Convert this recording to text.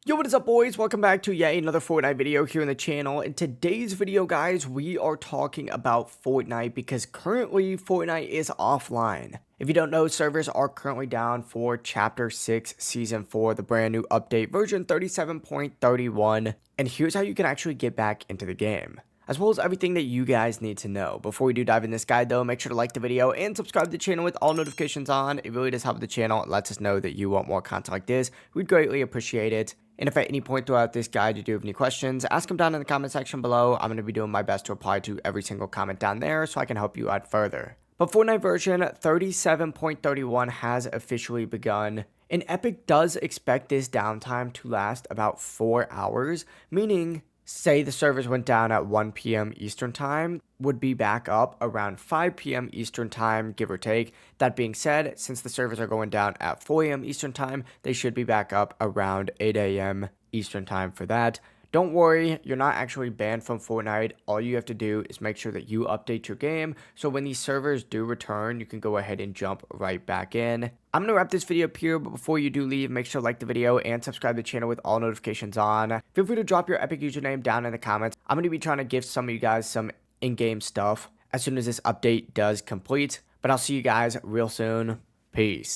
Yo, what is up, boys? Welcome back to yet another Fortnite video here on the channel. In today's video, guys, we are talking about Fortnite because currently Fortnite is offline. If you don't know, servers are currently down for Chapter 6 Season 4, the brand new update version 37.31. And here's how you can actually get back into the game, as well as everything that you guys need to know. Before we do dive in this guide though, make sure to like the video and subscribe to the channel with all notifications on. It really does help the channel. It lets us know that you want more content like this. We'd greatly appreciate it. And if at any point throughout this guide you do have any questions, ask them down in the comment section below. I'm going to be doing my best to reply to every single comment down there so I can help you out further. But Fortnite version 37.31 has officially begun, and Epic does expect this downtime to last about 4 hours, meaning say the servers went down at 1 p.m. Eastern Time, would be back up around 5 p.m. Eastern Time, give or take. That being said, since the servers are going down at 4 a.m. Eastern Time, they should be back up around 8 a.m. Eastern Time for that. Don't worry, you're not actually banned from Fortnite. All you have to do is make sure that you update your game, so when these servers do return, you can go ahead and jump right back in. I'm going to wrap this video up here, but before you do leave, make sure to like the video and subscribe to the channel with all notifications on. Feel free to drop your Epic username down in the comments. I'm going to be trying to give some of you guys some in-game stuff as soon as this update does complete, but I'll see you guys real soon. Peace.